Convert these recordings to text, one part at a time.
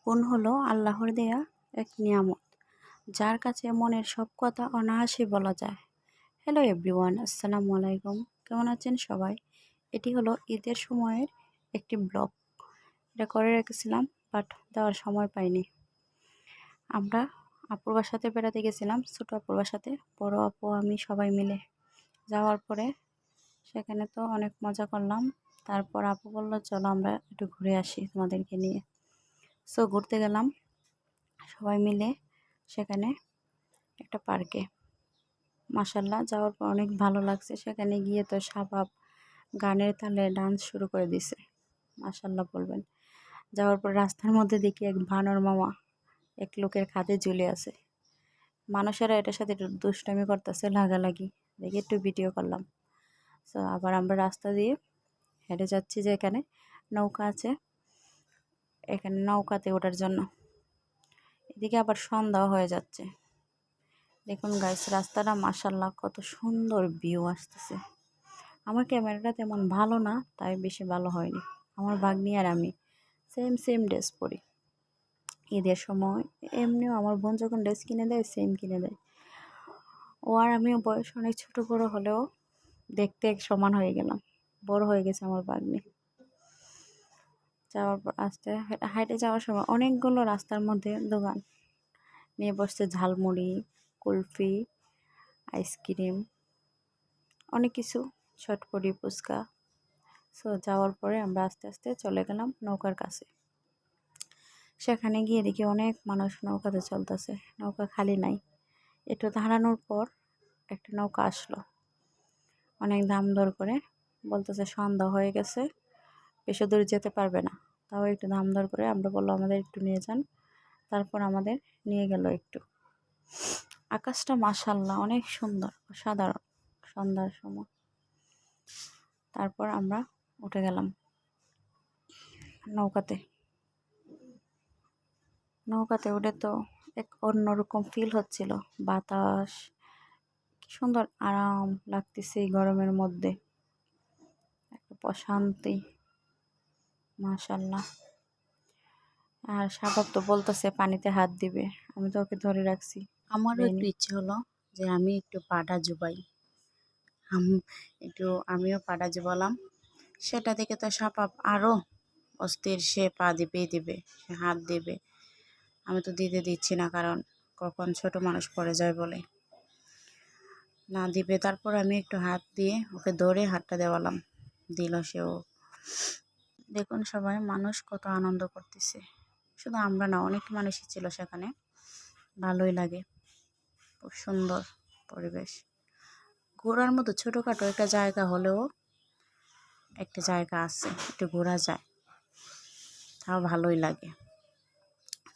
বোন হলো আল্লাহর দেয়া এক নিয়ামত, যার কাছে মনের সব কথা অনায়াসে বলা যায়। হ্যালো এভরিওয়ান, আসসালামু আলাইকুম। কেমন আছেন সবাই? এটি হলো ঈদের সময়ের একটি ব্লগ। এটা করে রেখেছিলাম, বাট দেওয়ার সময় পাইনি। আমরা আপুর বাসাতে বেড়াতে গেছিলাম, ছোটো আপুর বাসাতে। বড় আপু আমি সবাই মিলে যাওয়ার পরে সেখানে তো অনেক মজা করলাম। তারপর আপু বললো চলো আমরা একটু ঘুরে আসি তোমাদেরকে নিয়ে। সো ঘুরতে গেলাম সবাই মিলে সেখানে একটা পার্কে। মাশাল্লাহ, যাওয়ার পর অনেক ভালো লাগছে। সেখানে গিয়ে তো শাবাব গানের তালে ডান্স শুরু করে দিছে। মাশাল্লাহ বলবেন। যাওয়ার পর রাস্তার মধ্যে দেখি এক বানর মামা এক লোকের খাদে ঝুলে আছে। মানুষেরা এটার সাথে একটু দুষ্টামি করতেছে, লাগালাগি দেখে একটু ভিডিও করলাম। সো আবার আমরা রাস্তা দিয়ে হেঁটে যাচ্ছি, যে এখানে নৌকা আছে, এখানে নৌকাতে ওঠার জন্য। এদিকে আবার সন্ধ্যাও হয়ে যাচ্ছে। দেখুন গাইস, রাস্তাটা মাশাল্লাহ কত সুন্দর ভিউ আসতেছে। আমার ক্যামেরাটা তেমন ভালো না, তাই বেশি ভালো হয়নি। আমার ভাগ্নি আর আমি সেম ড্রেস পরি ঈদের সময়। এমনিও আমার বোন যখন ড্রেস কিনে দেয় সেম কিনে দেয়। ও আর আমিও বয়স অনেক ছোট বড় হলেও দেখতে এক সমান হয়ে গেলাম। বড় হয়ে গেছে আমার ভাগ্নি। যাওয়ার পর আস্তে হাইটে যাওয়ার সময় অনেকগুলো রাস্তার মধ্যে দোকান নিয়ে বসছে, ঝালমুড়ি, কুলফি, আইসক্রিম, অনেক কিছু, চটপটি, ফুচকা। সো যাওয়ার পরে আমরা আস্তে আস্তে চলে গেলাম নৌকার কাছে। সেখানে গিয়ে দেখি অনেক মানুষ নৌকাতে চলতেছে, নৌকা খালি নাই। একটু দাঁড়ানোর পর একটা নৌকা আসলো, অনেক দাম দর করে বলতেছে সন্ধ্যা হয়ে গেছে, বেশি দূর যেতে পারবে না। তাও একটু দাম দর করে আমরা বললো আমাদের একটু নিয়ে যান। তারপর আমাদের নিয়ে গেল একটু। আকাশটা মাশাল্লাহ অনেক সুন্দর, অসাধারণ সন্ধ্যার সময়। তারপর আমরা উঠে গেলাম নৌকাতে। নৌকাতে উঠে তো এক অন্যরকম ফিল হচ্ছিল। বাতাস, কি সুন্দর আরাম লাগতেছে এই গরমের মধ্যে, একটা প্রশান্তি। মাশাল্লাহ। আর শাবাব তো বলতেছে পানিতে হাত দিবে, আমি তো ওকে ধরে রাখছি। আমারও একটু ইচ্ছে হলো যে আমি একটু পাটা জুবাই। আমিও পাটা জুবালাম। সেটা থেকে তো শাবাব আরও অস্থির, সে পা দিবেই দিবে, সে হাত দিবে। আমি তো দিতে দিচ্ছি না, কারণ কখন ছোট মানুষ পড়ে যায় বলে না দিবে। তারপর আমি একটু হাত দিয়ে ওকে ধরে হাতটা দেওয়ালাম, দিল সেও। দেখুন সবাই মানুষ কত আনন্দ করতেছে, শুধু আমরা না, অনেক মানুষই ছিল সেখানে। ভালোই লাগে, খুব সুন্দর পরিবেশ। ঘোরার মতো ছোটোখাটো একটা জায়গা হলেও একটা জায়গা আছে, একটু ঘোরা যায়, তাও ভালোই লাগে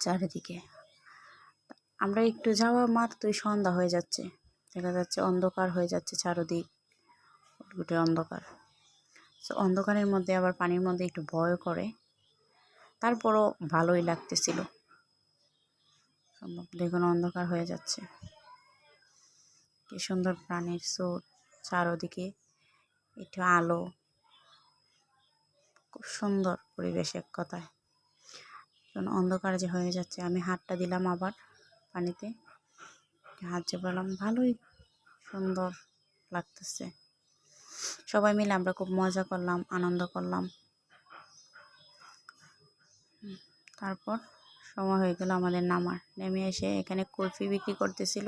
চারিদিকে। আমরা একটু যাওয়া মাত্রই সন্ধ্যা হয়ে যাচ্ছে, দেখা যাচ্ছে অন্ধকার হয়ে যাচ্ছে চারদিক, গুটে অন্ধকার। তো অন্ধকারের মধ্যে আবার পানির মধ্যে একটু ভয় করে, তারপরও ভালোই লাগতেছিল। দেখুন অন্ধকার হয়ে যাচ্ছে, কি সুন্দর প্রাণীর স্রোত, চারদিকে একটু আলো, খুব সুন্দর পরিবেশ এক কথায়। অন্ধকার যে হয়ে যাচ্ছে, আমি হাতটা দিলাম আবার পানিতে, হাত চেপালাম, ভালোই সুন্দর লাগতেছে। সবাই মিলে আমরা খুব মজা করলাম, আনন্দ করলাম। তারপর সময় হয়ে গেল আমাদের নামার। নেমে এসে এখানে কুলফি বিক্রি করতেছিল,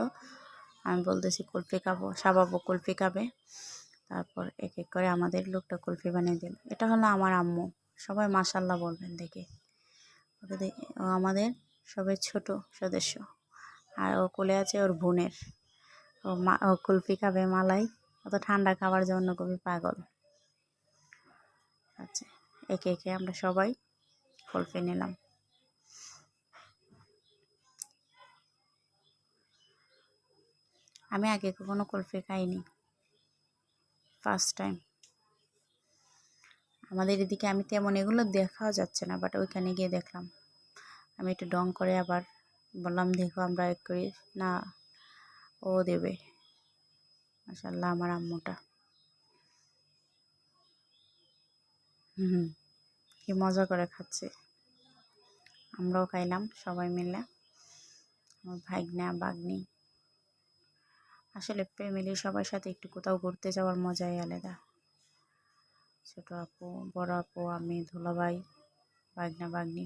আমি বলতেছি কুলফি খাবো, শাবাবও কুলফি খাবে। তারপর এক এক করে আমাদের লোকটা কুলফি বানিয়ে দিল। এটা হলো আমার আম্মু, সবাই মাশাল্লাহ বলবেন দেখে। ওকে দেখে, ও আমাদের সবাই ছোট সদস্য, আর ও কোলে আছে ওর বোনের। ও কুলফি খাবে, মালাই, অত ঠান্ডা খাবার জন্য খুবই পাগল। আচ্ছা, একে একে আমরা সবাই কুলফি নিলাম। আমি আগে কখনো কুলফি খাইনি, ফার্স্ট টাইম। আমাদের এদিকে আমি তেমন এগুলো দেখাও যাচ্ছে না, বাট ওইখানে গিয়ে দেখলাম। আমি একটু ডং করে আবার বললাম দেখো আমরা এক করি না, ও দেবে। মাশাল্লাহ আমার আম্মুটা, কি মজা করে খাচ্ছে। আমরাও খাইলাম সবাই মিলে, আমার ভাইগনা বাগনি। আসলে ফ্যামিলি সবার সাথে একটু কোথাও ঘুরতে যাওয়ার মজাই আলাদা। ছোট আপু, বড় আপু, আমি, দুলাভাই, ভাগনা বাগনি।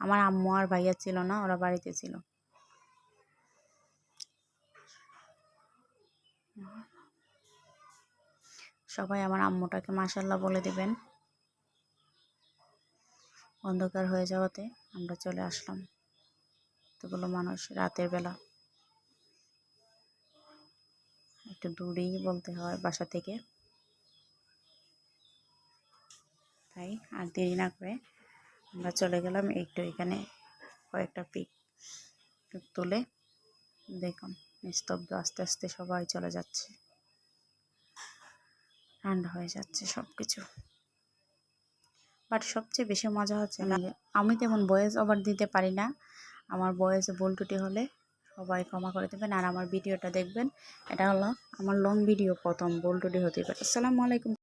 আমার আম্মু আর ভাইয়া ছিল না, ওরা বাড়িতে ছিল। সবাই আমার আম্মুটাকে মাশাল্লাহ বলে দিবেন। অন্ধকার হয়ে যাওয়াতে আমরা চলে আসলাম, এতগুলো মানুষ রাতের বেলা, একটু দূরেই বলতে হয় বাসা থেকে। তাই আর দেরি না করে আমরা চলে গেলাম একটু এখানে কয়েকটা পিক তুলে। দেখুন নিস্তব্ধ, আস্তে আস্তে সবাই চলে যাচ্ছে, ঠান্ডা হয়ে যাচ্ছে সব কিছু। বাট সবচেয়ে বেশি মজা হচ্ছে আমি তেমন ভয়েস ওভার দিতে পারি না। আমার ভয়েসে ভুল ত্রুটি হলে সবাই ক্ষমা করে দেবেন, আর আমার ভিডিওটা দেখবেন। এটা হলো আমার লং ভিডিও, প্রথম ভুল ত্রুটি হতে পারে। আসসালামু আলাইকুম।